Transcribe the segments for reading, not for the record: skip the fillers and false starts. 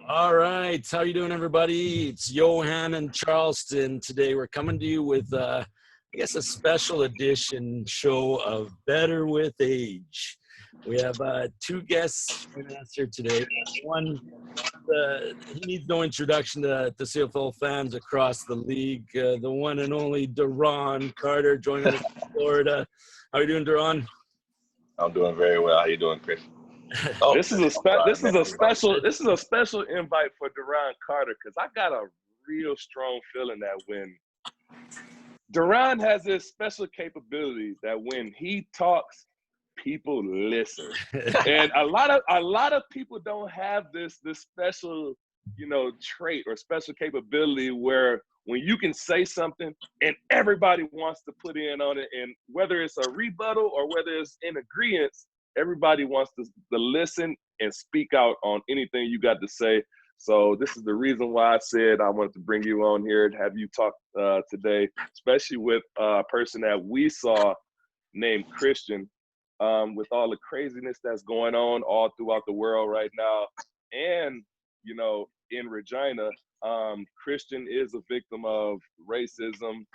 All right, how you doing, everybody? It's Johan and Charleston. Today we're coming to you with, I guess, a special edition show of Better with Age. We have two guests joining us here today. One, he needs no introduction to CFL fans across the league. The one and only Duron Carter joining us from Florida. How are you doing, Duron? I'm doing very well. How you doing, Chris? Oh, this is a special invite for Duron Carter, because I got a real strong feeling that when Duron has this special capability that when he talks, people listen. And a lot of people don't have this special, trait or special capability where when you can say something and everybody wants to put in on it, and whether it's a rebuttal or whether it's in agreement, everybody wants to listen and speak out on anything you got to say. So this is the reason why I said I wanted to bring you on here to have you talk today, especially with a person that we saw named Christian, with all the craziness that's going on all throughout the world right now. And, in Regina, Christian is a victim of racism,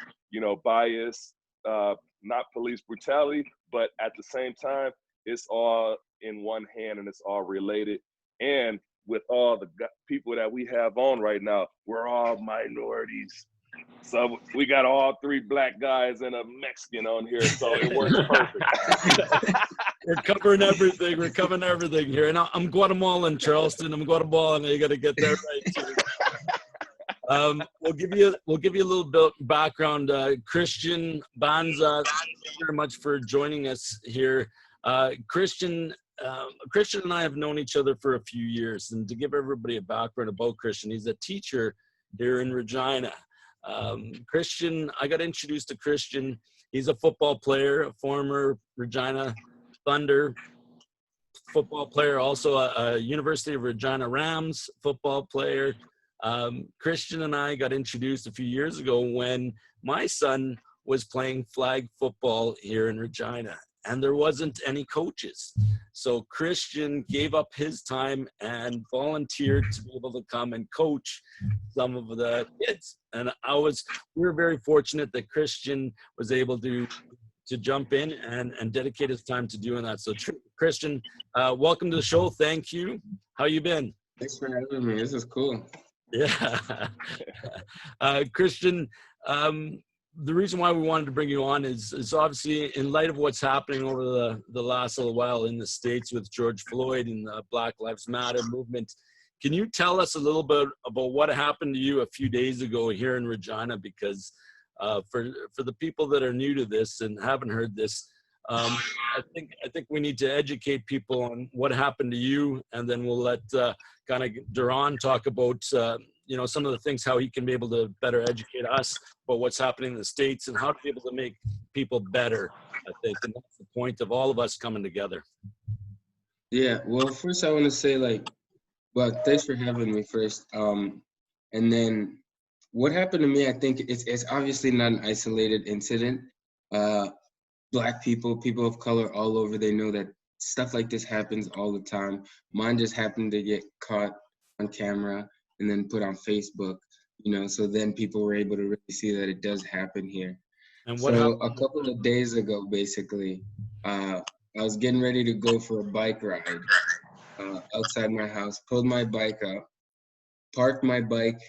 bias, not police brutality, but at the same time, it's all in one hand and it's all related. And with all the people that we have on right now, we're all minorities. So we got all three black guys and a Mexican on here, so it works perfect. We're covering everything. We're covering everything here. And I'm Guatemalan, Charleston. I'm Guatemalan. You got to get that right too. We'll give you a little bit background. Christian Mbanza, thank you very much for joining us here. Christian and I have known each other for a few years, and to give everybody a background about Christian, he's a teacher here in Regina. Christian, I got introduced to Christian. He's a football player, a former Regina Thunder football player, also a University of Regina Rams football player. Christian and I got introduced a few years ago when my son was playing flag football here in Regina, and there wasn't any coaches. So Christian gave up his time and volunteered to be able to come and coach some of the kids. And we were very fortunate that Christian was able to jump in and dedicate his time to doing that. So Christian, welcome to the show. Thank you. How you been? Thanks for having me. This is cool. Yeah. Christian, the reason why we wanted to bring you on is obviously in light of what's happening over the last little while in the States with George Floyd and the Black Lives Matter movement. Can you tell us a little bit about what happened to you a few days ago here in Regina? Because for the people that are new to this and haven't heard this, I think we need to educate people on what happened to you, and then we'll let kind of Duron talk about some of the things, how he can be able to better educate us about what's happening in the States and how to be able to make people better, I think. And that's the point of all of us coming together. Yeah, well, first I want to say, thanks for having me first. And then what happened to me, I think it's obviously not an isolated incident. Black people of color all over, they know that stuff like this happens all the time. Mine just happened to get caught on camera and then put on Facebook, so then people were able to really see that it does happen here. And what happened? A couple of days ago, basically, I was getting ready to go for a bike ride outside my house, pulled my bike up, parked my bike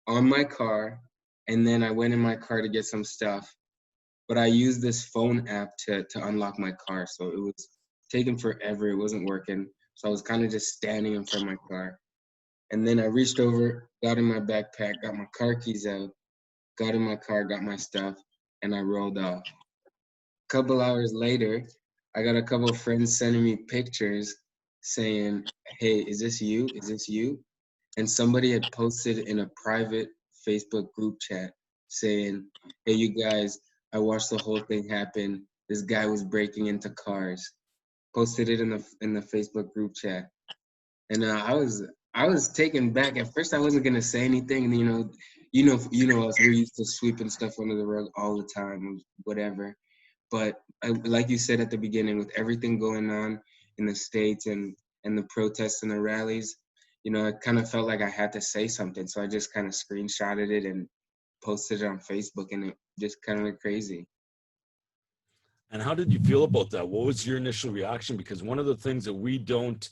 on my car, and then I went in my car to get some stuff. But I used this phone app to unlock my car, so it was taking forever. It wasn't working. So I was kind of just standing in front of my car. And then I reached over, got in my backpack, got my car keys out, got in my car, got my stuff, and I rolled off. A couple hours later, I got a couple of friends sending me pictures saying, "Hey, is this you? Is this you?" And somebody had posted in a private Facebook group chat saying, "Hey, you guys, I watched the whole thing happen. This guy was breaking into cars." Posted it in the Facebook group chat. And I was taken back. At first, I wasn't gonna say anything. And us, we're used to sweeping stuff under the rug all the time, whatever. But like you said at the beginning, with everything going on in the States and the protests and the rallies, I kind of felt like I had to say something. So I just kind of screenshotted it and posted it on Facebook, and it just kind of went crazy. And how did you feel about that? What was your initial reaction? Because one of the things that we don't,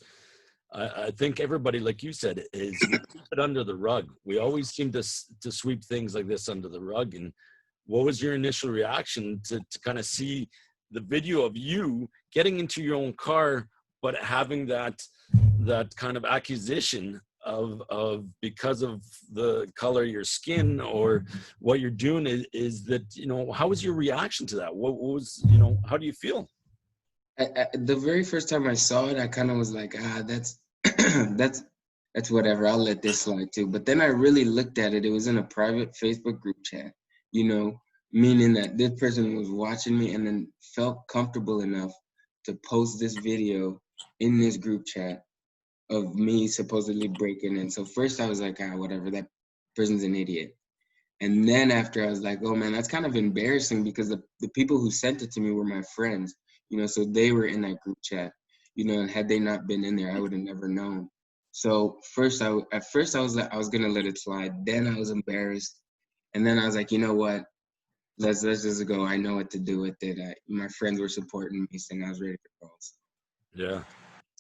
I think everybody, like you said, is we keep it under the rug. We always seem to sweep things like this under the rug. And what was your initial reaction to kind of see the video of you getting into your own car, but having that kind of accusation of because of the color of your skin or what you're doing is that, how was your reaction to that? What was, how do you feel? The very first time I saw it, I kind of was like, that's that's whatever. I'll let this slide too. But then I really looked at it. It was in a private Facebook group chat, meaning that this person was watching me and then felt comfortable enough to post this video in this group chat of me supposedly breaking in. So first I was like, whatever, that person's an idiot. And then after I was like, oh man, that's kind of embarrassing, because the people who sent it to me were my friends, so they were in that group chat, and had they not been in there, I would have never known. So at first I was like, I was gonna let it slide. Then I was embarrassed, and then I was like, you know what? Let's just go. I know what to do with it. My friends were supporting me, and I was ready to go. So. Yeah.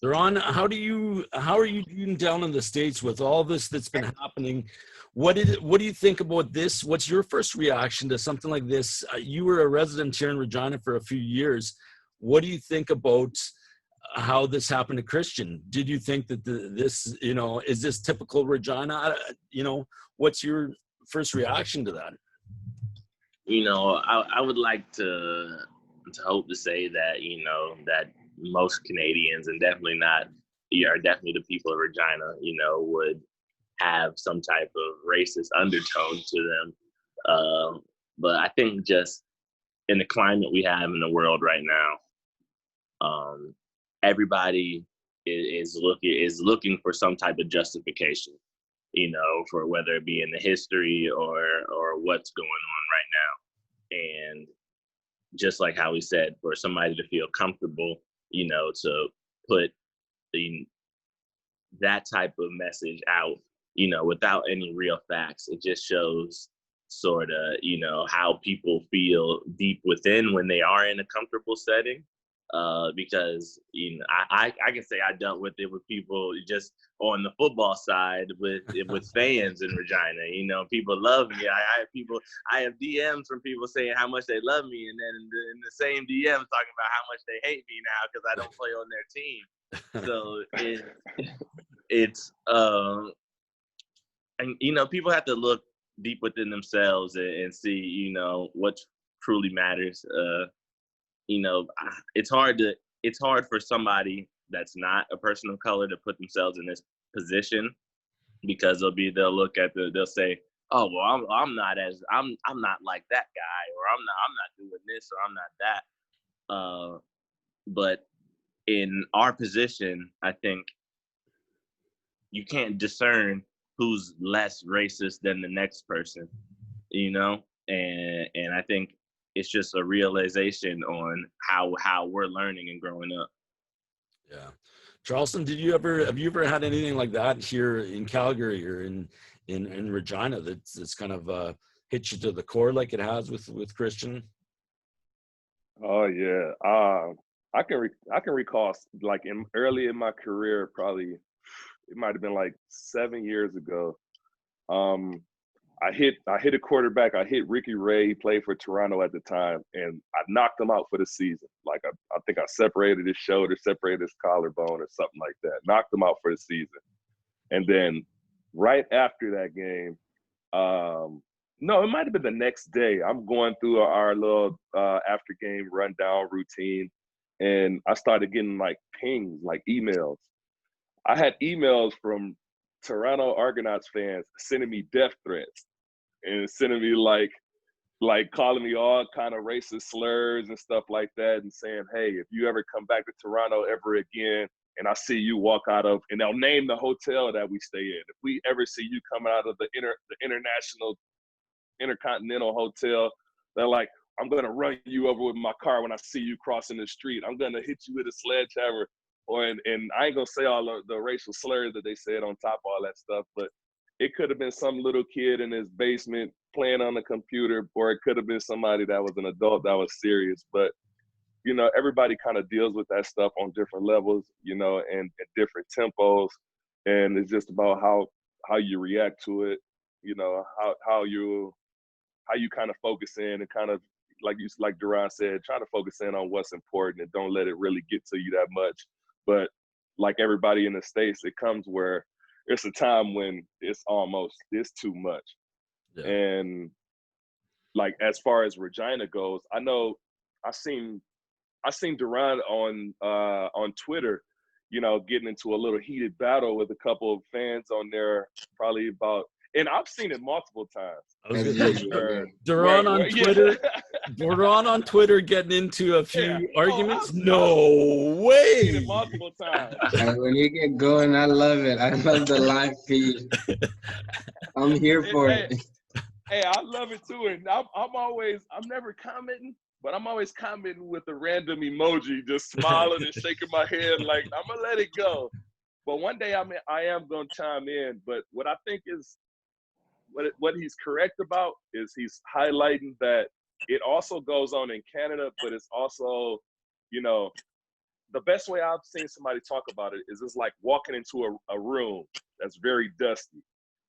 Duron, how are you doing down in the States with all this that's been happening? What do you think about this? What's your first reaction to something like this? You were a resident here in Regina for a few years. What do you think about how this happened to Christian? Did you think that this, is this typical Regina? What's your first reaction to that? I would like to hope to say that, that most Canadians, and definitely the people of Regina, would have some type of racist undertone to them. But I think just in the climate we have in the world right now, everybody is looking for some type of justification, for whether it be in the history or what's going on right now. And just like how we said, for somebody to feel comfortable, to put that type of message out, without any real facts, it just shows sort of, how people feel deep within when they are in a comfortable setting. Because I can say I dealt with it with people just on the football side with fans in Regina. People love me. I have DMs from people saying how much they love me, and then in the same DMs talking about how much they hate me now because I don't play on their team. So it's and people have to look deep within themselves and see what truly matters. It's hard for somebody that's not a person of color to put themselves in this position, because they'll look at they'll say, oh well, I'm not like that guy, or I'm not doing this, or I'm not that. But in our position, I think you can't discern who's less racist than the next person, and I think it's just a realization on how we're learning and growing up. Yeah. Charleston, have you ever had anything like that here in Calgary or in Regina that's kind of hit you to the core like it has with Christian? Oh yeah. I can recall, like early in my career, probably it might have been like 7 years ago. I hit a quarterback. I hit Ricky Ray. He played for Toronto at the time, and I knocked him out for the season. Like I think I separated his shoulder, separated his collarbone, or something like that. Knocked him out for the season. And then right after that game, no, it might have been the next day. I'm going through our little after game rundown routine, and I started getting like pings, like emails. I had emails from Toronto Argonauts fans sending me death threats and sending me like calling me all kind of racist slurs and stuff like that, and saying, hey, if you ever come back to Toronto ever again and I see you walk out of, and they'll name the hotel that we stay in, if we ever see you coming out of the Intercontinental Hotel, they're like, I'm going to run you over with my car when I see you crossing the street. I'm going to hit you with a sledgehammer. and I ain't gonna say all the racial slurs that they said on top of all that stuff, but it could have been some little kid in his basement playing on the computer, or it could have been somebody that was an adult that was serious. But, you know, everybody kind of deals with that stuff on different levels, you know, and at different tempos. And it's just about how you react to it, you know, how you kind of focus in and kind of, like Duron said, try to focus in on what's important and don't let it really get to you that much. But like everybody in the States, it comes where it's a time when it's too much. Yeah. And like, as far as Regina goes, I know I seen Duron on Twitter, you know, getting into a little heated battle with a couple of fans on there, probably about, and I've seen it multiple times. I was As gonna usual, say, yeah. Duron on Twitter. Yeah. Duron on Twitter getting into a few Yeah. arguments. I've No seen it way. multiple times. When you get going, I love it. I love the live feed. I'm here for it. Hey, I love it too, and I'm never commenting, but I'm always commenting with a random emoji, just smiling and shaking my head like I'm gonna let it go. But one day I am gonna chime in. But what I think is what he's correct about is he's highlighting that it also goes on in Canada, but it's also, you know, the best way I've seen somebody talk about it is it's like walking into a room that's very dusty.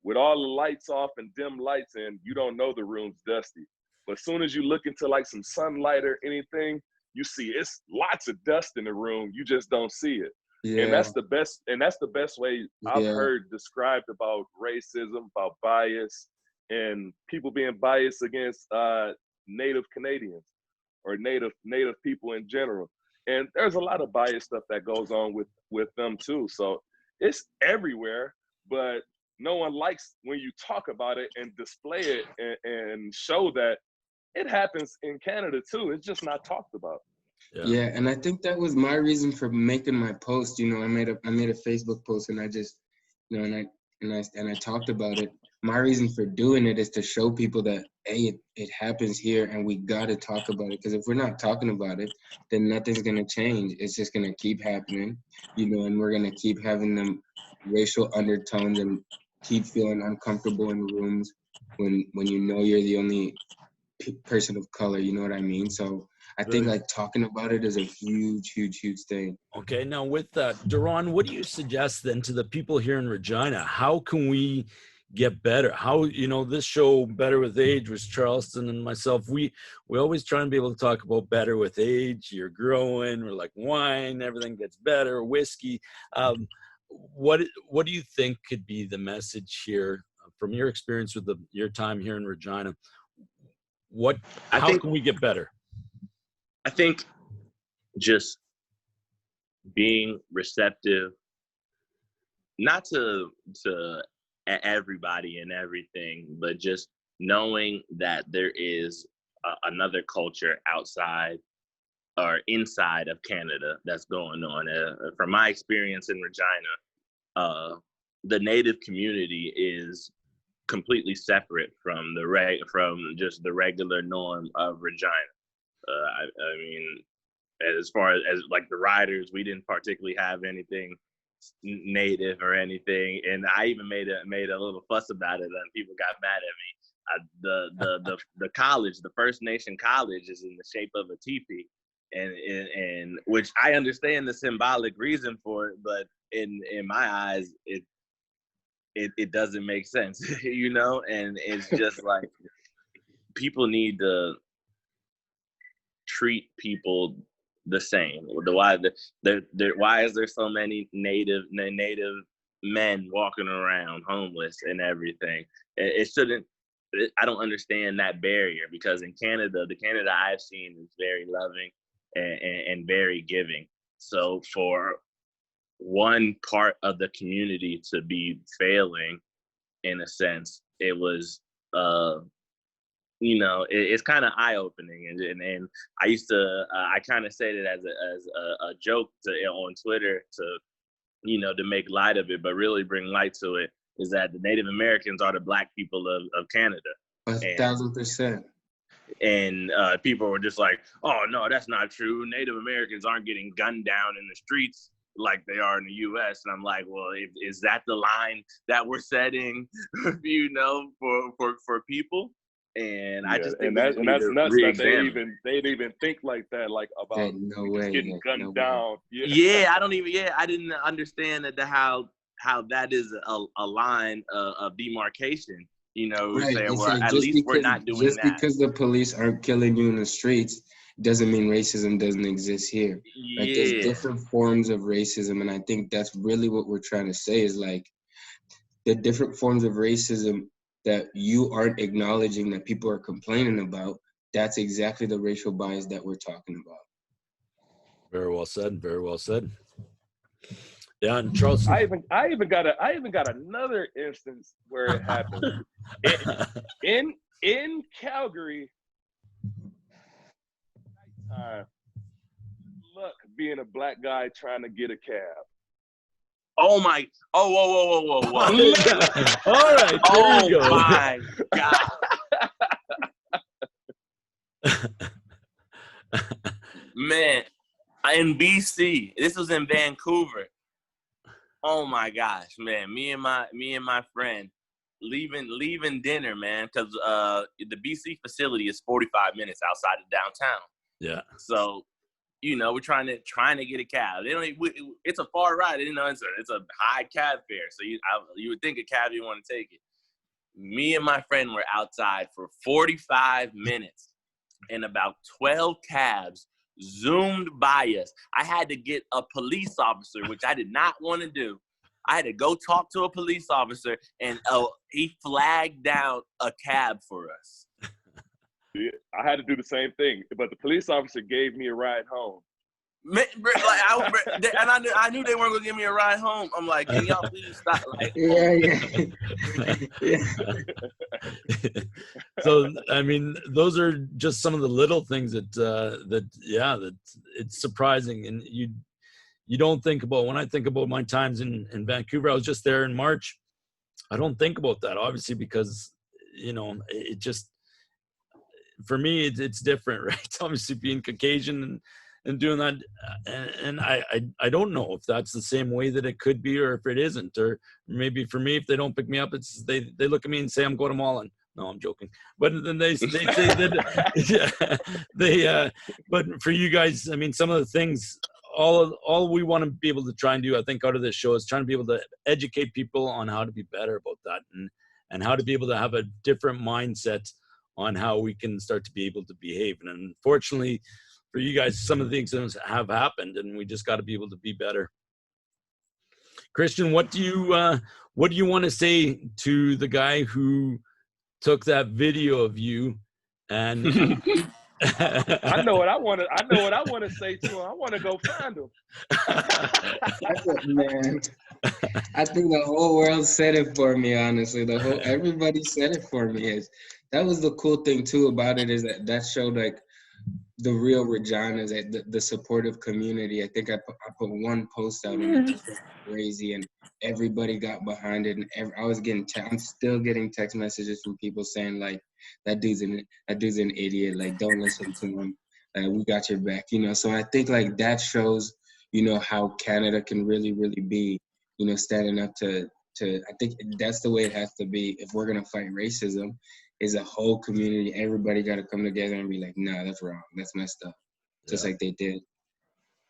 With all the lights off and dim lights in, you don't know the room's dusty. But as soon as you look into like some sunlight or anything, you see it's lots of dust in the room. You just don't see it. Yeah. And that's the best way I've Yeah. heard described about racism, about bias, and people being biased against Native Canadians or Native people in general. And there's a lot of bias stuff that goes on with them too. So it's everywhere, but no one likes when you talk about it and display it and show that it happens in Canada too. It's just not talked about. Yeah, and I think that was my reason for making my post. You know, I made a Facebook post, and I just, you know, and I talked about it. My reason for doing it is to show people that, hey, it happens here, and we got to talk about it. Because if we're not talking about it, then nothing's gonna change. It's just gonna keep happening, you know, and we're gonna keep having them racial undertones and keep feeling uncomfortable in rooms when you know you're the only person of color. You know what I mean? So I think like talking about it is a huge thing. Okay, now with that, Duron, what do you suggest then to the people here in Regina? How can we get better? How, you know, this show, Better with Age, was Charleston and myself. We always try and be able to talk about better with age. You're growing. We're like wine. Everything gets better. Whiskey. What do you think could be the message here from your experience with your time here in Regina? How can we get better? I think just being receptive, not to everybody and everything, but just knowing that there is another culture outside or inside of Canada that's going on. From my experience in Regina, the Native community is completely separate from just the regular norm of Regina. I mean, as far as like the riders, we didn't particularly have anything Native or anything, and I even made a little fuss about it, and people got mad at me. The college, the First Nation college, is in the shape of a teepee, and which I understand the symbolic reason for it, but in my eyes, it doesn't make sense, you know, and it's just like people need to treat people the same. Why is there so many native men walking around homeless and everything? It shouldn't. I don't understand that barrier, because in Canada, the Canada I've seen is very loving and very giving. So for one part of the community to be failing, in a sense, it was you know, it's kind of eye-opening, and I used to I kind of said it as a joke on Twitter to, you know, to make light of it, but really bring light to it, is that the Native Americans are the Black people of Canada. 1,000%. And people were just like, oh no, that's not true. Native Americans aren't getting gunned down in the streets. like they are in the U.S. And I'm like, well, is that the line that we're setting, you know, for people? And I just think that's nuts that they'd even think like that, like about no way, getting gunned no down. I didn't understand that how that is a line of demarcation. You know, Right. saying, well, at least we're not doing just that. Just because the police aren't killing you in the streets doesn't mean racism doesn't exist here. Like, there's different forms of racism, and I think that's really what we're trying to say is, like, the different forms of racism that you aren't acknowledging that people are complaining about, that's exactly the racial bias that we're talking about. Very well said. Very well said. Yeah, and Charleston. I even got another instance where it happened in Calgary. Look, being a black guy trying to get a cab. Oh my! Oh, whoa! All right, there you go. Oh my God! Man, in BC, this was in Vancouver. Oh my gosh, man! Me and my friend leaving dinner, man, because the BC facility is 45 minutes outside of downtown. Yeah. So, you know, we're trying to get a cab. They don't. It's a far ride. You know, it's a high cab fare. So you would think a cab, you want to take it. Me and my friend were outside for 45 minutes, and about 12 cabs zoomed by us. I had to get a police officer, which I did not want to do. I had to go talk to a police officer, and he flagged down a cab for us. I had to do the same thing, but the police officer gave me a ride home. And I knew they weren't gonna give me a ride home. I'm like, can y'all please stop? Like, Yeah. So I mean, those are just some of the little things that it's surprising, and you don't think about. When I think about my times in Vancouver, I was just there in March. I don't think about that, obviously, because you know it just. For me, it's different, right? Obviously, being Caucasian and doing that, and I don't know if that's the same way that it could be, or if it isn't, or maybe for me, if they don't pick me up, it's they look at me and say I'm Guatemalan. No, I'm joking. But then they say that but for you guys, I mean, some of the things, all we want to be able to try and do, I think, out of this show is trying to be able to educate people on how to be better about that, and how to be able to have a different mindset on how we can start to be able to behave. And unfortunately for you guys, some of the things have happened, and we just got to be able to be better. Christian, what do you want to say to the guy who took that video of you? And I know what I want to say to him. I want to go find him. Man, I think the whole world said it for me. Honestly, everybody said it for me. That was the cool thing too about it, is that showed like the real Regina, the supportive community. I think I put one post out and it was crazy, and everybody got behind it. And I'm still getting text messages from people saying like, that dude's an idiot. Like, don't listen to him. We got your back. You know. So I think like that shows, you know, how Canada can really, really be, you know, standing up to. I think that's the way it has to be if we're gonna fight racism. Is a whole community. Everybody got to come together and be like, nah, that's wrong. That's messed up. Just like they did.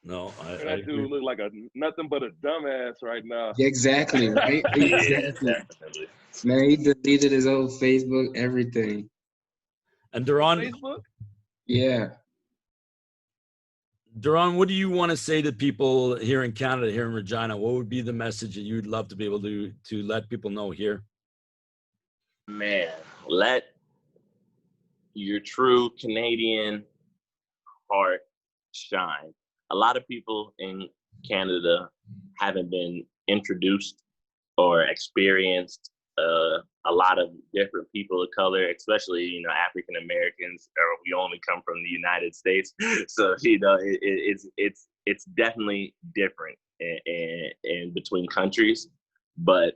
No, that dude look like nothing but a dumbass right now. Exactly, right? Exactly. Definitely. Man, he deleted his old Facebook, everything. And Duron, Facebook? Yeah. Duron, what do you want to say to people here in Canada, here in Regina? What would be the message that you'd love to be able to let people know here? Man, let your true Canadian heart shine. A lot of people in Canada haven't been introduced or experienced a lot of different people of color, especially, you know, African Americans, or we only come from the United States. So, you know, it's definitely different in between countries, but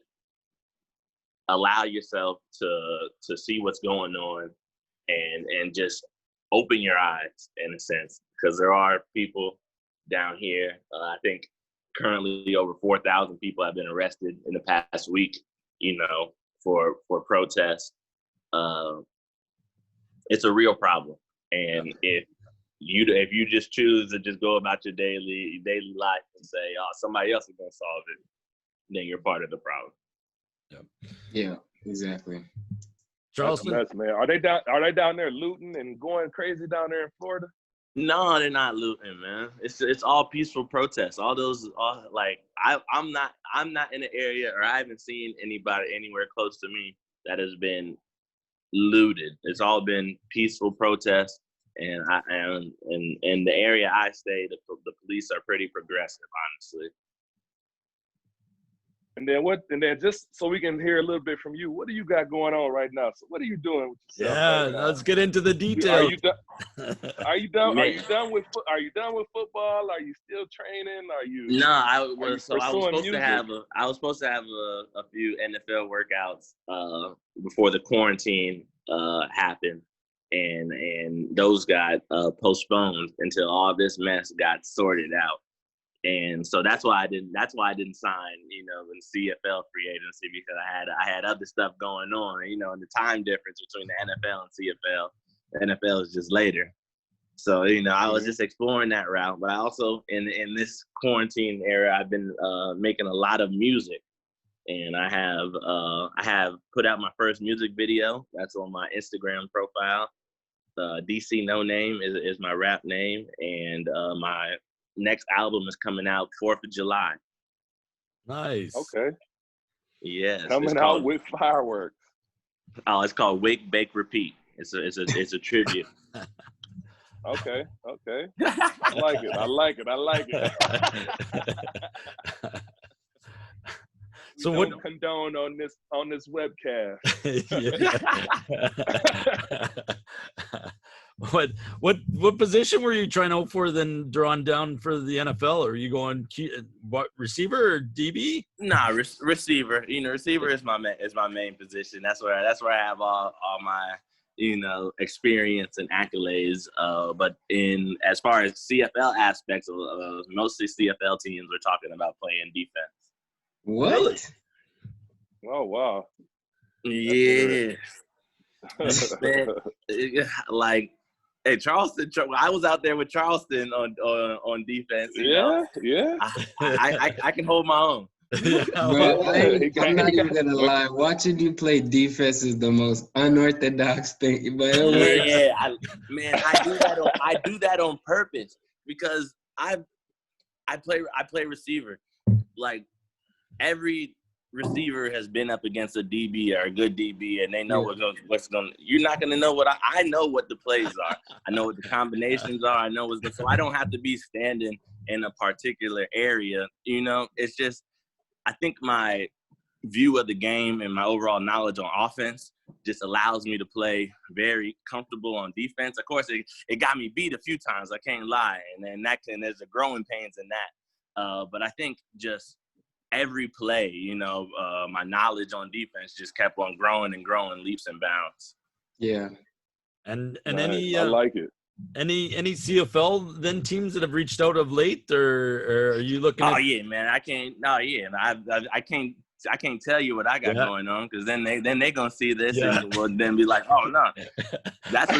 allow yourself to see what's going on and just open your eyes in a sense, because there are people down here. I think currently over 4,000 people have been arrested in the past week, you know, for protests. It's a real problem. And if you just choose to just go about your daily life and say, oh, somebody else is going to solve it, then you're part of the problem. Yeah, exactly. Charleston? That's nuts, man. Are they down there looting and going crazy down there in Florida? No, they're not looting, man. It's all peaceful protests. I'm not in the area, or I haven't seen anybody anywhere close to me that has been looted. It's all been peaceful protests, and in the area I stay, the police are pretty progressive, honestly. And then just so we can hear a little bit from you, what do you got going on right now? So what are you doing with yourself? Yeah, right now? let's get into the details. Are you done with football? Are you still training? Are you? No, I was supposed to have a few NFL workouts before the quarantine happened, and those got postponed until all this mess got sorted out. And so that's why I didn't sign, you know, in CFL free agency, because I had other stuff going on, you know, and the time difference between the NFL and CFL. The NFL is just later. So, you know, I was just exploring that route. But I also, in this quarantine era, I've been making a lot of music. And I have put out my first music video. That's on my Instagram profile. DC No Name is my rap name. And my next album is coming out 4th of July. Nice. Okay. Yes. Coming out with fireworks. Oh, it's called Wake, Bake, Repeat. It's a tribute. Okay. I like it. So what what condone on this webcast? What position were you trying out for then, drawn down for the NFL? Or are you going receiver or DB? Nah, receiver. You know, receiver is my main position. That's where I have all my, you know, experience and accolades. But as far as CFL aspects, mostly CFL teams are talking about playing defense. What? Oh wow. Yeah. Man, like, hey, Charleston. I was out there with Charleston on defense. You know? I can hold my own. Bro, I'm not even gonna lie. Watching you play defense is the most unorthodox thing, but it works. Yeah, I do that on purpose, because I play receiver. Like, every receiver has been up against a DB or a good DB, and they know what's going. You're not going to know what I know what the plays are. I know what the combinations are. I know so I don't have to be standing in a particular area. You know, it's just, I think my view of the game and my overall knowledge on offense just allows me to play very comfortable on defense. Of course, it got me beat a few times. I can't lie, and then there's a growing pains in that. But I think just every play, you know, my knowledge on defense just kept on growing and growing, leaps and bounds. Yeah. And nice. I like it. Any CFL then teams that have reached out of late, or are you looking? Oh yeah, man. I can't. No, yeah. I can't tell you what I got going on, because then they gonna see this and will then be like, oh no. That's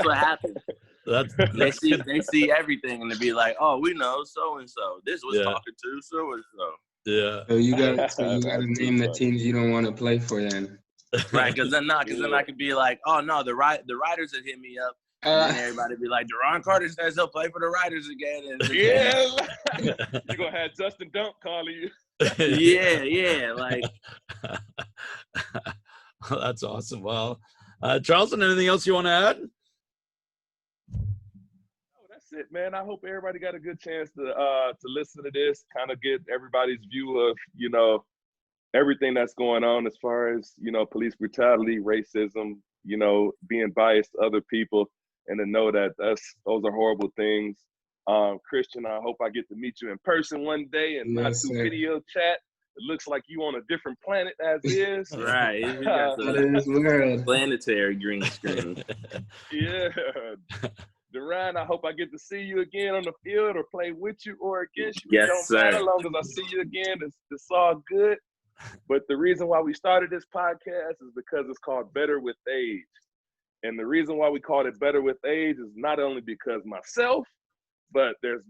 what happens. They see everything and they be like, oh, we know so and so. This was talking to so and so. Yeah. So you gotta name the teams you don't want to play for then. Right, because then I could be like, oh no, the Riders would hit me up. And then everybody be like, Duron Carter says he'll play for the Riders again. And you're gonna have Justin Dunk calling you. yeah, like. That's awesome. Well, Charleston, anything else you want to add? That's it, man. I hope everybody got a good chance to listen to this, kind of get everybody's view of, you know, everything that's going on as far as, you know, police brutality, racism, you know, being biased to other people, and to know that those are horrible things. Christian, I hope I get to meet you in person one day and not do video chat. It looks like you on a different planet as is. Right. You got the planetary green screen. Yeah. Duron, I hope I get to see you again on the field or play with you or against you. Yes, It don't sir. matter, as long as I see you again, it's all good. But the reason why we started this podcast is because it's called Better with Age. And the reason why we called it Better with Age is not only because myself, but there's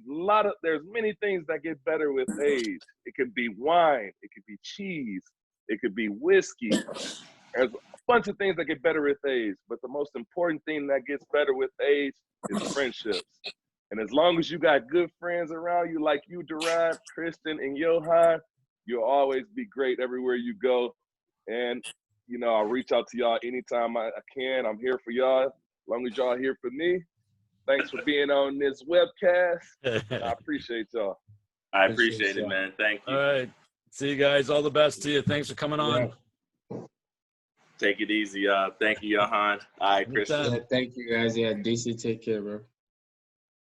many things that get better with age. It could be wine, it could be cheese, it could be whiskey. There's a bunch of things that get better with age, but the most important thing that gets better with age is friendships. And as long as you got good friends around you, like you, Duron, Kristen, and Johan, you'll always be great everywhere you go. And, you know, I'll reach out to y'all anytime I can. I'm here for y'all. As long as y'all here for me. Thanks for being on this webcast. I appreciate y'all. I appreciate it, man. Thank you. All right. See you guys. All the best to you. Thanks for coming on. Yeah. Take it easy. Thank you, Johan. All right, Christian. Yeah, thank you guys. Yeah, DC, take care, bro.